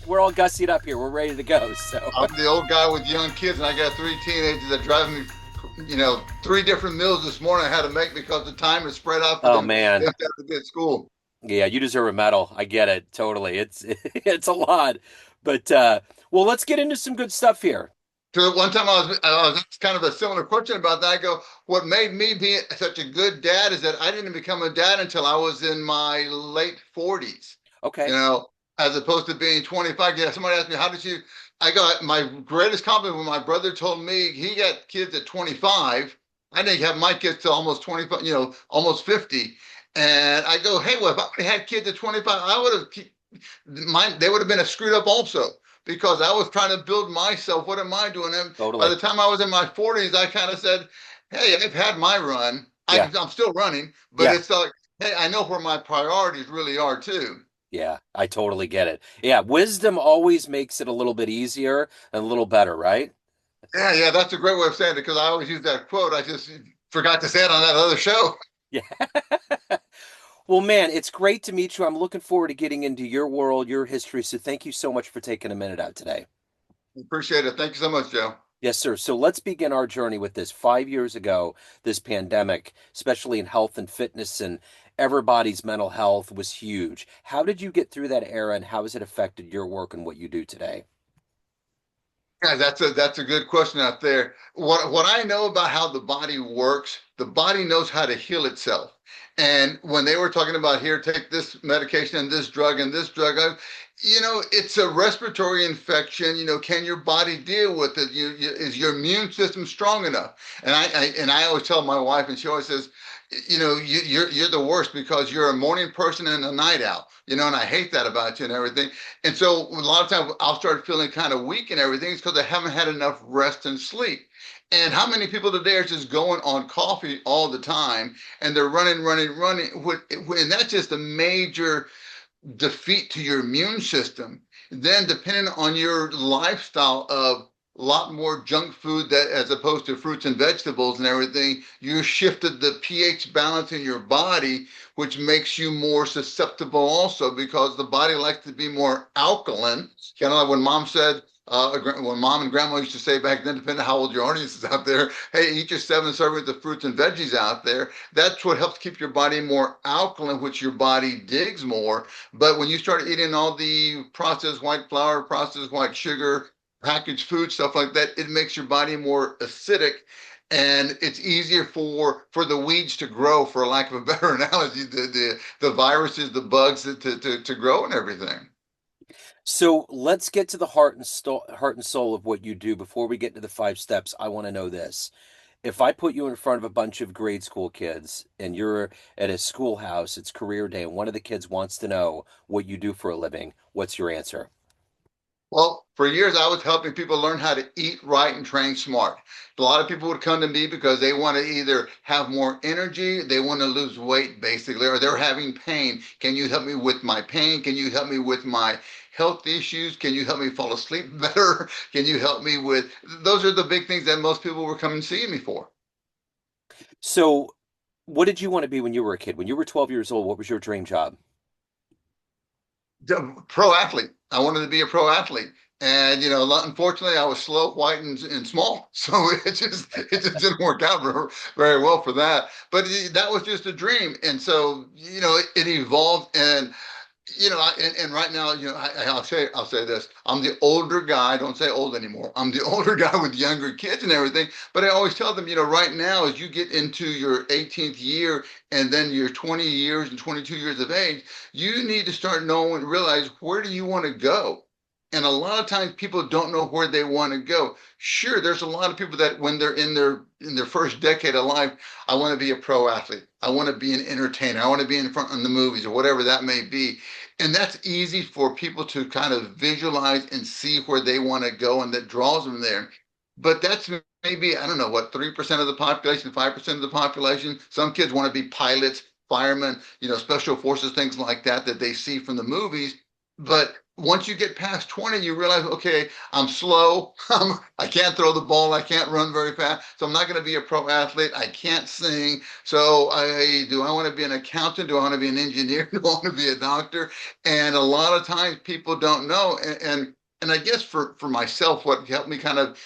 we're all gussied up here. We're ready to go. So, I'm the old guy with young kids, and I got three teenagers that drive me, three different meals this morning I had to make because the time is spread out for oh them. They man, have to be at school. yeah, you deserve a medal. I get it totally. It's it's a lot, but well, let's get into some good stuff here. So one time I was asked kind of a similar question about that. I go, what made me be such a good dad is that I didn't become a dad until I was in my late 40s. You Okay. know, as opposed to being 25. Yeah, somebody asked me, how did you? I got my greatest compliment when my brother told me he got kids at 25. I didn't have my kids till almost 25, almost 50. And I go, hey, well, if I would have had kids at 25, I would have mine, they would have been screwed up also because I was trying to build myself. What am I doing? And by Totally. the time I was in my 40s, I kind of said, hey, I've had my run. Yeah. I'm still running, but Yeah. it's like, hey, I know where my priorities really are too. Yeah. I totally get it. Yeah. Wisdom always makes it a little bit easier and a little better, right? Yeah, yeah, that's a great way of saying it because I always use that quote. I just forgot to say it on that other show. Yeah. Well, man, it's great to meet you. I'm looking forward to getting into your world, your history. So thank you so much for taking a minute out today. Appreciate it. Thank you so much, Joe. Yes, sir. So let's begin our journey with this. 5 years ago, this pandemic, especially in health and fitness and everybody's mental health, was huge. How did you get through that era and how has it affected your work and what you do today? Yeah, that's a good question out there. What I know about how the body works, the body knows how to heal itself. And when they were talking about here, take this medication and this drug, it's a respiratory infection. Can your body deal with it? Is your immune system strong enough? And I always tell my wife, and she always says, you're the worst because you're a morning person and a night owl. And I hate that about you and everything. And so a lot of times I'll start feeling kind of weak and everything. It's because I haven't had enough rest and sleep. And how many people today are just going on coffee all the time and they're running, running, running? And that's just a major defeat to your immune system. Then, depending on your lifestyle of a lot more junk food that as opposed to fruits and vegetables and everything, you shifted the pH balance in your body, which makes you more susceptible also because the body likes to be more alkaline. Kind of like when mom and grandma used to say back then, depending on how old your audience is out there, hey, eat your 7 servings of fruits and veggies out there. That's what helps keep your body more alkaline, which your body digs more. But when you start eating all the processed white flour, processed white sugar, packaged food, stuff like that, it makes your body more acidic and it's easier for the weeds to grow, for lack of a better analogy, the viruses, the bugs to grow and everything. So let's get to the heart and soul of what you do. Before we get to the 5 steps, I want to know this. If I put you in front of a bunch of grade school kids and you're at a schoolhouse, it's career day, and one of the kids wants to know what you do for a living, what's your answer? Well, for years I was helping people learn how to eat right and train smart. A lot of people would come to me because they want to either have more energy, they want to lose weight basically, or they're having pain. Can you help me with my pain? Can you help me with my health issues? Can you help me fall asleep better? Can you help me with those are the big things that most people were coming to see me for. So, what did you want to be when you were a kid? When you were 12 years old, what was your dream job? Pro athlete. I wanted to be a pro athlete. And unfortunately, I was slow, white, and small, so it just didn't work out very well for that. But that was just a dream, and so it evolved, and and right now, I'll say this: I'm the older guy. I don't say old anymore. I'm the older guy with younger kids and everything. But I always tell them, right now, as you get into your 18th year and then your 20 years and 22 years of age, you need to start knowing, realize where do you want to go. And a lot of times people don't know where they want to go. Sure, there's a lot of people that when they're in their first decade of life, I want to be a pro athlete. I want to be an entertainer. I want to be in front of the movies or whatever that may be. And that's easy for people to kind of visualize and see where they want to go, and that draws them there. But that's maybe, I don't know, what, 3% of the population, 5% of the population. Some kids want to be pilots, firemen, special forces, things like that, that they see from the movies. But once you get past 20, you realize, okay, I'm slow. I can't throw the ball. I can't run very fast. So I'm not going to be a pro athlete. I can't sing. So do I want to be an accountant? Do I want to be an engineer? Do I want to be a doctor? And a lot of times people don't know. And I guess for myself, what helped me kind of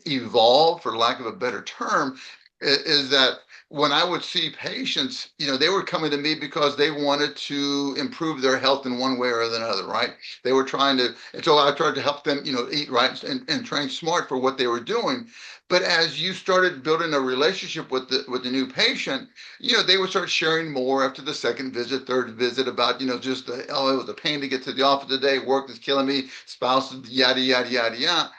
evolve, for lack of a better term, is that when I would see patients, they were coming to me because they wanted to improve their health in one way or another, right? They were trying to, and so I tried to help them, eat right and train smart for what they were doing. But as you started building a relationship with the new patient, they would start sharing more after the second visit, third visit about, just oh, it was a pain to get to the office today, work is killing me, spouse, yada yada yada yada.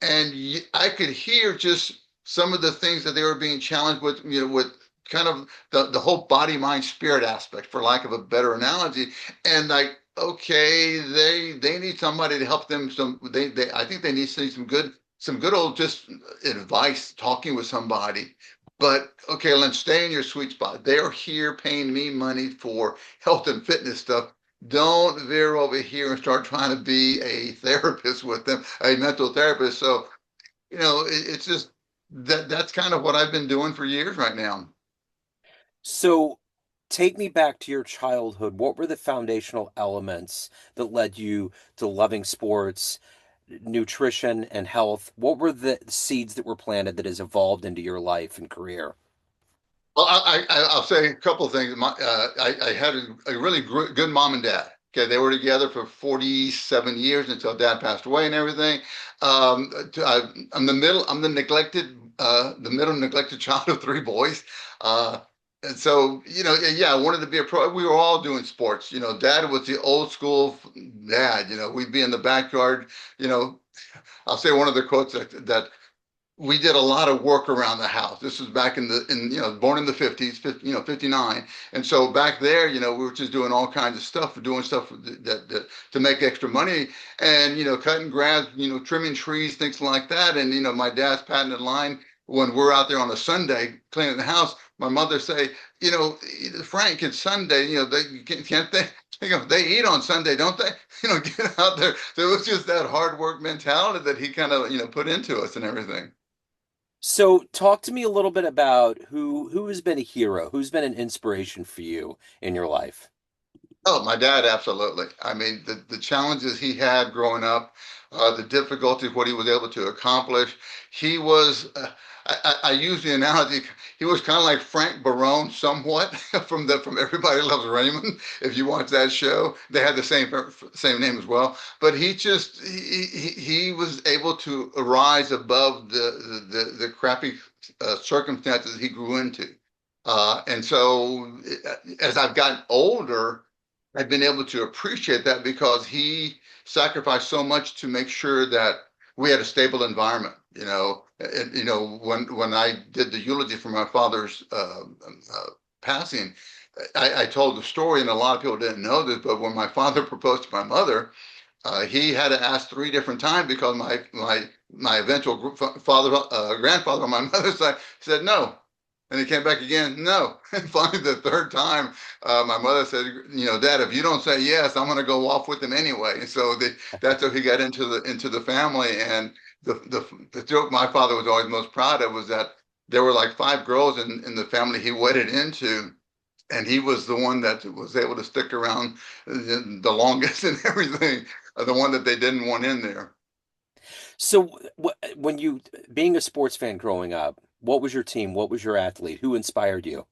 And I could hear just some of the things that they were being challenged with, with kind of the whole body, mind, spirit aspect, for lack of a better analogy. And like, okay, they need somebody to help them. They I think they need to see some good old just advice, talking with somebody. But okay, let's stay in your sweet spot. They're here paying me money for health and fitness stuff. Don't veer over here and start trying to be a therapist with them, a mental therapist. So, it's just that's kind of what I've been doing for years right now. So take me back to your childhood. What were the foundational elements that led you to loving sports, nutrition, and health? What were the seeds that were planted that has evolved into your life and career? Well, I'll say a couple of things. I had a really good mom and dad. Okay, they were together for 47 years until dad passed away and everything. I'm the middle. I'm the middle neglected child of three boys. And so, yeah, I wanted to be a pro. We were all doing sports. Dad was the old school dad. We'd be in the backyard. You know, I'll say one of the quotes that we did a lot of work around the house. This was back born in the 50s, 59. And so back there, we were just doing all kinds of stuff, doing stuff that to make extra money and, cutting grass, trimming trees, things like that. And, my dad's patented line when we're out there on a Sunday cleaning the house, my mother say, Frank, it's Sunday, they can't they? They eat on Sunday, don't they? Get out there. So it was just that hard work mentality that he kind of, put into us and everything. So talk to me a little bit about who has been a hero, who's been an inspiration for you in your life. Oh, my dad, absolutely. I mean, the challenges he had growing up, the difficulty of what he was able to accomplish. He was, I use the analogy, he was kind of like Frank Barone, somewhat from Everybody Loves Raymond. If you watch that show, they had the same name as well. But he was able to rise above the crappy circumstances he grew into. And so as I've gotten older, I've been able to appreciate that because he sacrificed so much to make sure that we had a stable environment. When I did the eulogy for my father's passing, I told the story, and a lot of people didn't know this, but when my father proposed to my mother, he had to ask three different times because my eventual grandfather on my mother's side said no. And he came back again, no. And finally, the third time, my mother said, Dad, if you don't say yes, I'm going to go off with him anyway. And so that's how he got into the family. And the joke my father was always most proud of was that there were like five girls in the family he wedded into, and he was the one that was able to stick around the longest and everything, the one that they didn't want in there. So when you being a sports fan growing up, what was your team? What was your athlete? Who inspired you?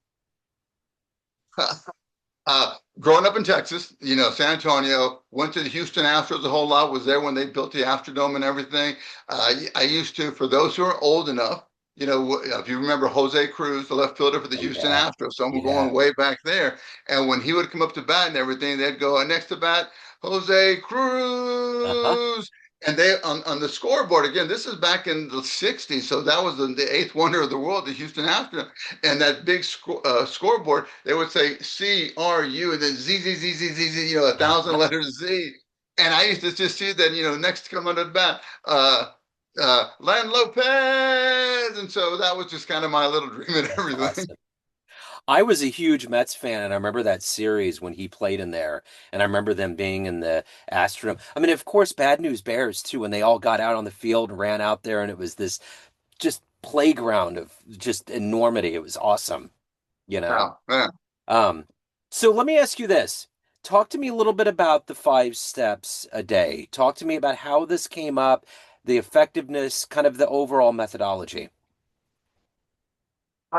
Growing up in Texas, San Antonio, went to the Houston Astros a whole lot, was there when they built the Astrodome and everything. I used to, for those who are old enough, if you remember Jose Cruz, the left fielder for the Oh Houston yeah. Astros, someone Yeah. going way back there. And when he would come up to bat and everything, they'd go, next to bat, Jose Uh-huh. Cruz. And they on the scoreboard again. This is back in the '60s, so that was the eighth wonder of the world, the Houston Astros. And that big scoreboard, they would say CRU and then Z, 1,000 letters Z. And I used to just see that, next to come under the bat, Len Lopez. And so that was just kind of my little dream and everything. Awesome. I was a huge Mets fan, and I remember that series when he played in there, and I remember them being in the Astrodome. I mean, of course, Bad News Bears too, when they all got out on the field and ran out there, and it was this just playground of just enormity. It was awesome, you know. Wow, man. Um, so let me ask you this. Talk to me a little bit about the 5 steps a day. Talk to me about how this came up, the effectiveness, kind of the overall methodology.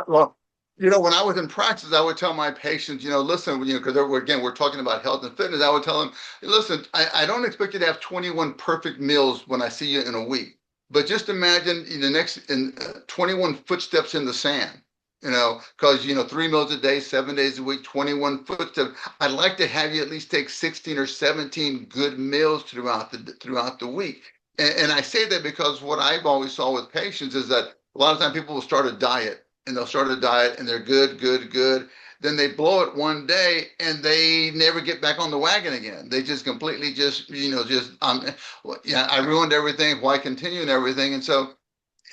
Well, when I was in practice, I would tell my patients, listen, because again, we're talking about health and fitness. I would tell them, listen, I don't expect you to have 21 perfect meals when I see you in a week, but just imagine in the next in 21 footsteps in the sand. Because 3 meals a day, 7 days a week, 21 footsteps. I'd like to have you at least take 16 or 17 good meals throughout the week. And I say that because what I've always saw with patients is that a lot of times people will start a diet and they'll start a diet and they're good, good, good. Then they blow it one day and they never get back on the wagon again. They just completely yeah, I ruined everything. Why continue and everything? And so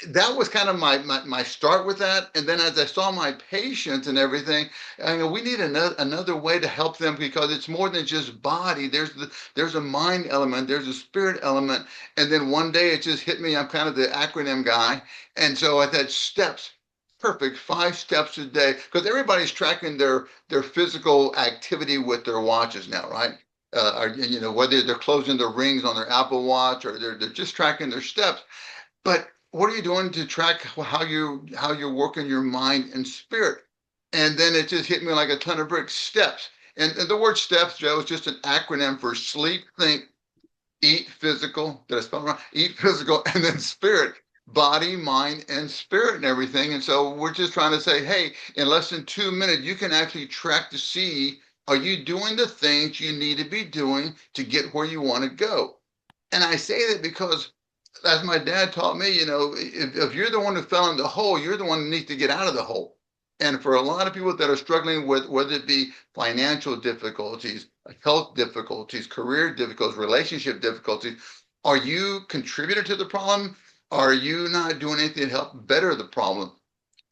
that was kind of my start with that. And then as I saw my patients and everything, we need another way to help them because it's more than just body. There's a mind element, there's a spirit element. And then one day it just hit me. I'm kind of the acronym guy. And so I said steps. Perfect. 5 steps a day. Because everybody's tracking their physical activity with their watches now, right? Whether they're closing their rings on their Apple Watch or they're just tracking their steps. But what are you doing to track how you're working your mind and spirit? And then it just hit me like a ton of bricks. Steps. And the word steps, Joe, is just an acronym for sleep, think, eat physical. Did I spell it wrong? Eat physical, and then spirit. Body, mind, and spirit, and everything. And so we're just trying to say, hey, in less than 2 minutes, you can actually track to see, are you doing the things you need to be doing to get where you want to go? And I say that because, as my dad taught me, if you're the one who fell in the hole, you're the one who needs to get out of the hole. And for a lot of people that are struggling with whether it be financial difficulties, health difficulties, career difficulties, relationship difficulties, are you contributor to the problem? Are you not doing anything to help better the problem?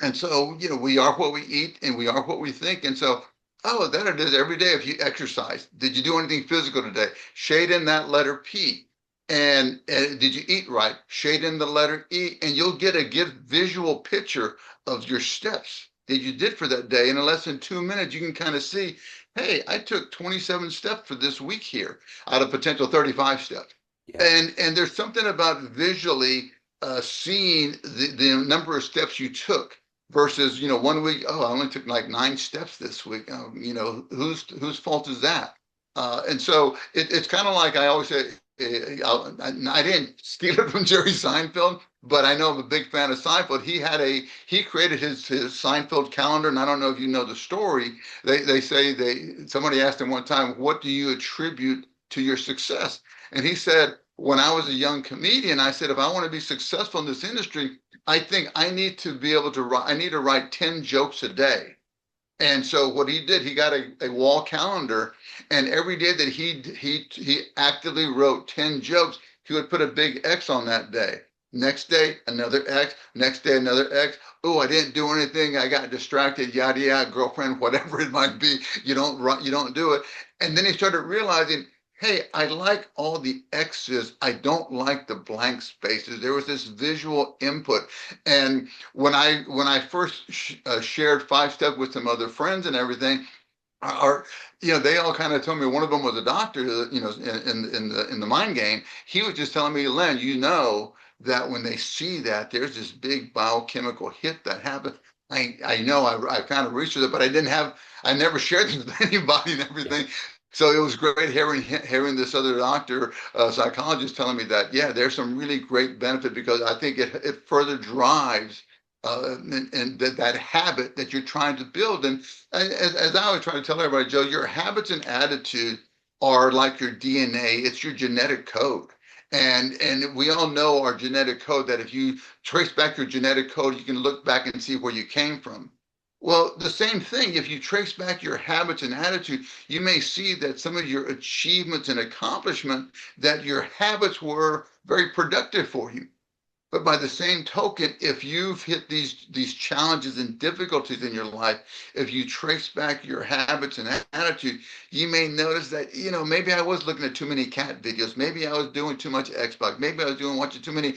And so, we are what we eat and we are what we think. And so, oh, that it is every day. If you exercise, did you do anything physical today? Shade in that letter P. And did you eat right? Shade in the letter E, and you'll get a good visual picture of your steps that you did for that day. And in less than 2 minutes, you can kind of see, hey, I took 27 steps for this week here out of potential 35 steps. Yeah. And there's something about visually seeing the number of steps you took versus one week, oh, I only took like 9 steps this week. Whose fault is that? And so it's kind of like I always say, I didn't steal it from Jerry Seinfeld, but I know I'm a big fan of Seinfeld. He created his Seinfeld calendar, and I don't know if you know the story. They say somebody asked him one time, what do you attribute to your success? And he said, when I was a young comedian, I said, if I want to be successful in this industry, I think I need to be able to write, I need to write 10 jokes a day. And so what he did, he got a wall calendar, and every day that he actively wrote 10 jokes, he would put a big X on that day. Next day, another X. Next day, another X. Oh, I didn't do anything. I got distracted. Yada yada. Girlfriend, whatever it might be. You don't do it. And then he started realizing, hey, I like all the X's. I don't like the blank spaces. There was this visual input, and when I first shared 5 steps with some other friends and everything, are they all kind of told me. One of them was a doctor, in the mind game. He was just telling me, Len, that when they see that, there's this big biochemical hit that happens. I know I kind of researched it, but I never shared this with anybody and Yeah. everything. So it was great hearing this other doctor, psychologist, telling me that, yeah, there's some really great benefit because I think it further drives and that habit that you're trying to build. And as I always try to tell everybody, Joe, your habits and attitude are like your DNA. It's your genetic code. And we all know our genetic code, that if you trace back your genetic code, you can look back and see where you came from. Well, the same thing, if you trace back your habits and attitude, you may see that some of your achievements and accomplishment, that your habits were very productive for you. But by the same token, if you've hit these challenges and difficulties in your life, if you trace back your habits and attitude, you may notice that, maybe I was looking at too many cat videos. Maybe I was doing too much Xbox. Maybe I was doing watching too many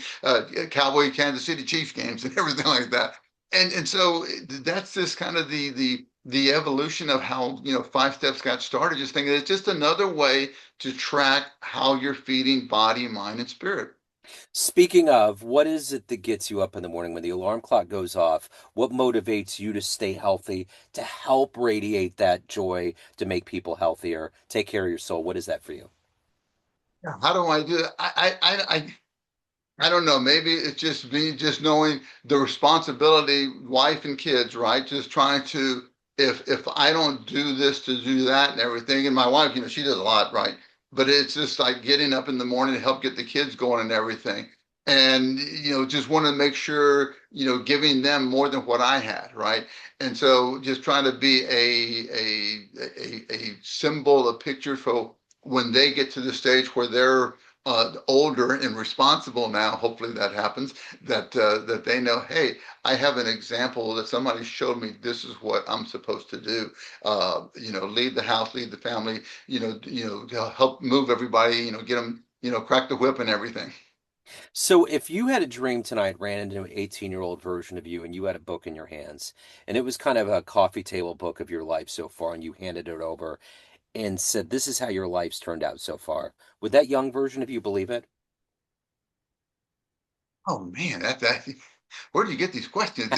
Cowboy Kansas City Chiefs games and everything like that. And so that's just kind of the evolution of how, 5 steps got started. Just thinking it's just another way to track how you're feeding body, mind, and spirit. Speaking of, what is it that gets you up in the morning when the alarm clock goes off? What motivates you to stay healthy, to help radiate that joy, to make people healthier, take care of your soul? What is that for you? Yeah. How do I do that? I don't know. Maybe it's just me just knowing the responsibility, wife and kids, right? Just trying to, if I don't do this to do that and everything, and my wife, she does a lot, right? But it's just like getting up in the morning to help get the kids going and everything. And, just want to make sure, giving them more than what I had, right? And so just trying to be a symbol, a picture for when they get to the stage where they're older and responsible now, hopefully that happens, that they know, hey, I have an example that somebody showed me. This is what I'm supposed to do. Lead the house, lead the family. Help move everybody. Get them. Crack the whip and everything. So, if you had a dream tonight, ran into an 18-year-old version of you, and you had a book in your hands, and it was kind of a coffee table book of your life so far, and you handed it over and said, "This is how your life's turned out so far," would that young version of you believe it? Oh man, that where do you get these questions?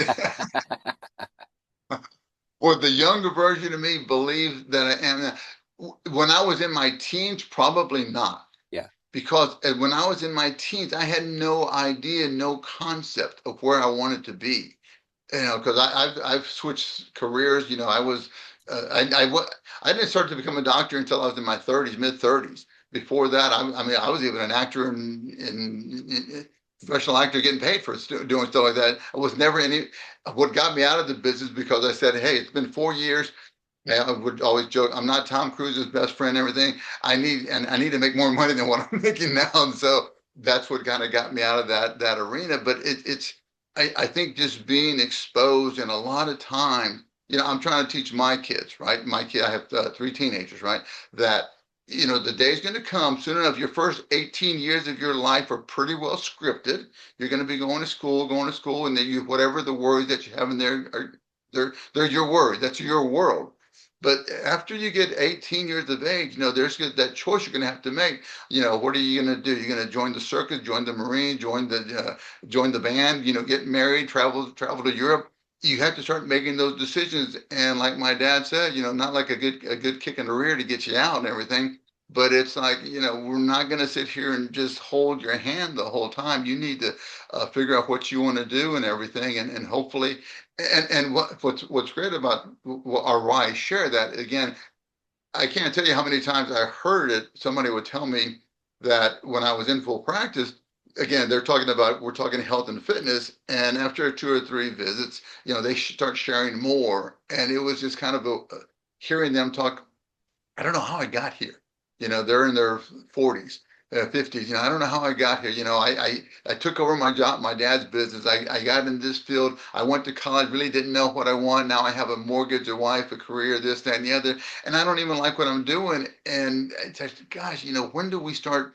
Or the younger version of me believe that I am. When I was in my teens, probably not. Yeah. Because when I was in my teens, I had no idea, no concept of where I wanted to be. Because I've switched careers. I was I didn't start to become a doctor until I was in my 30s, mid 30s. Before that, I mean, I was even an actor and professional actor getting paid for doing stuff like that. I was never any. What got me out of the business because I said, hey, it's been 4 years. I would always joke, I'm not Tom Cruise's best friend, and everything. I need to make more money than what I'm making now. And so that's what kind of got me out of that arena. But I think just being exposed and a lot of time, I'm trying to teach my kids, right? My kid, I have 3 teenagers, right? That, the day's going to come soon enough. Your first 18 years of your life are pretty well scripted. You're going to be going to school, and then whatever the worries that you have in there are, they're your worries. That's your world. But after you get 18 years of age, there's that choice you're going to have to make. What are you going to do? You're going to join the circus, join the Marine, join the band. Get married, travel to Europe. You have to start making those decisions. And like my dad said, not like a good kick in the rear to get you out and everything. But it's like, we're not going to sit here and just hold your hand the whole time. You need to figure out what you want to do and everything. And hopefully, and what's great about or why I share that again, I can't tell you how many times I heard it. Somebody would tell me that when I was in full practice, again, we're talking health and fitness, and after 2 or 3 visits, they start sharing more, and it was just kind of hearing them talk. I don't know how I got here. They're in their 40s, 50s. I don't know how I got here. I took over my job, my dad's business. I got in this field. I went to college, really didn't know what I want. Now I have a mortgage, a wife, a career, this, that, and the other. And I don't even like what I'm doing. And it's like, gosh, when do we start,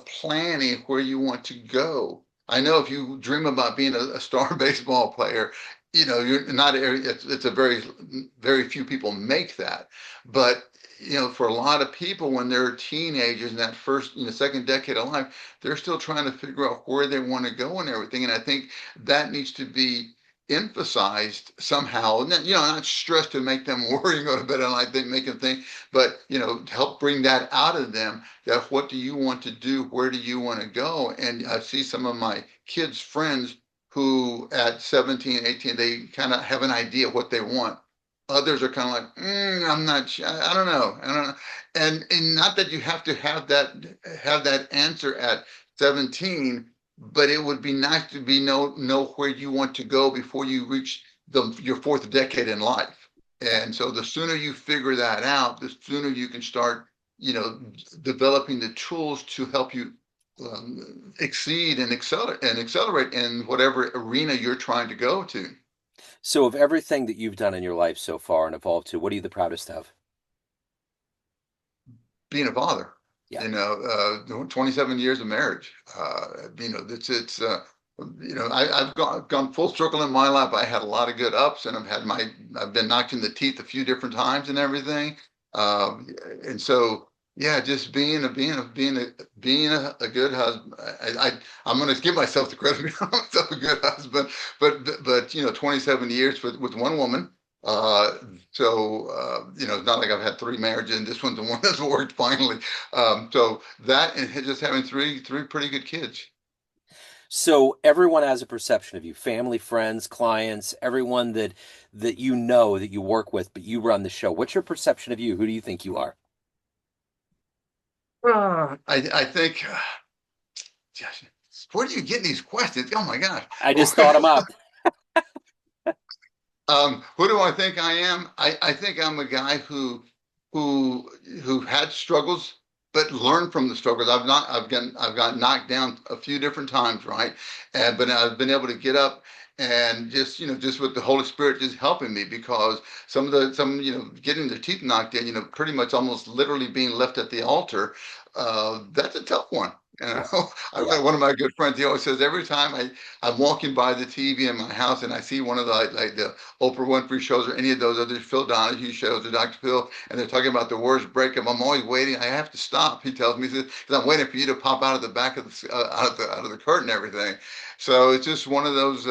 planning where you want to go? I know if you dream about being a star baseball player, you're not, it's a very few people make that. But for a lot of people, when they're teenagers in that first, second decade of life, they're still trying to figure out where they want to go and everything. And I think that needs to be emphasized somehow. Not stressed to make them worry and go to bed and like they make them think, but to help bring that out of them. That what do you want to do? Where do you want to go? And I see some of my kids' friends who at 17, 18, they kind of have an idea what they want. Others are kind of like, I'm not sure. I don't know. I don't know. And not that you have to have that answer at 17, but it would be nice to know where you want to go before you reach your fourth decade in life. Yeah. And so the sooner you figure that out, the sooner you can start, developing the tools to help you exceed and accelerate in whatever arena you're trying to go to. So, of everything that you've done in your life so far and evolved to, what are you the proudest of? Being a father, Yeah. 27 years of marriage. It's I've gone full circle in my life. I had a lot of good ups, and I've been knocked in the teeth a few different times and everything. Um, and so, yeah, just being a good husband. I'm going to give myself the credit of being myself a good husband, but 27 years with one woman. Uh, it's not like I've had three marriages and this one's the one that's worked finally. So that and just having three pretty good kids. So everyone has a perception of you, family, friends, clients, everyone that you know that you work with, but you run the show. What's your perception of you? Who do you think you are? I think, gosh, where do you get these questions? Oh my gosh. I just thought them up. Who do I think I am? I think I'm a guy who who had struggles, but learned from the struggles. I've got knocked down a few different times, right? But I've been able to get up and just with the Holy Spirit just helping me because some getting their teeth knocked in, pretty much almost literally being left at the altar. That's a tough one. Yeah. Yeah. One of my good friends, he always says every time I'm walking by the TV in my house and I see one of the like the Oprah Winfrey shows or any of those other Phil Donahue shows or Dr. Phil, and they're talking about the worst breakup. I'm always waiting. I have to stop. He tells me because I'm waiting for you to pop out of the back of the out of the curtain and everything. So it's just one of those.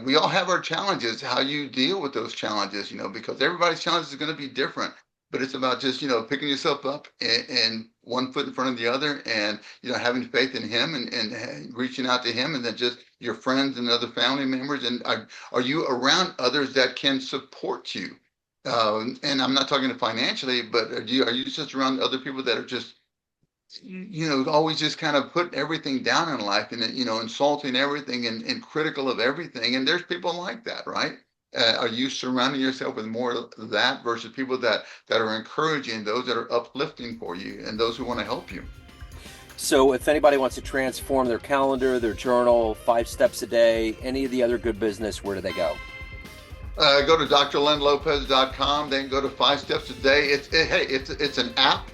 We all have our challenges. How you deal with those challenges, because everybody's challenge is going to be different. But it's about just picking yourself up and one foot in front of the other, and having faith in Him and reaching out to Him, and then just your friends and other family members. And are you around others that can support you? And I'm not talking financially, but are you just around other people that are just always just kind of putting everything down in life and insulting everything and critical of everything? And there's people like that, right? Are you surrounding yourself with more of that versus people that are encouraging, those that are uplifting for you, and those who want to help you? So if anybody wants to transform their calendar, their journal, 5 steps a day, any of the other good business, where do they go? Go to drlenlopez.com. Then go to 5 Steps a Day. Hey, it's an app.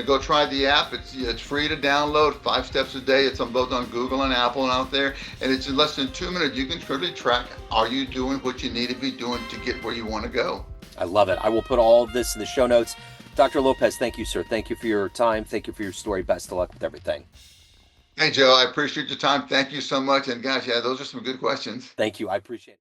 Go try the app. It's free to download. 5 Steps a Day. It's on both on Google and Apple and out there. And it's in less than 2 minutes. You can truly track. Are you doing what you need to be doing to get where you want to go? I love it. I will put all of this in the show notes. Dr. Lopez, thank you, sir. Thank you for your time. Thank you for your story. Best of luck with everything. Hey, Joe, I appreciate your time. Thank you so much. And gosh, yeah, those are some good questions. Thank you. I appreciate it.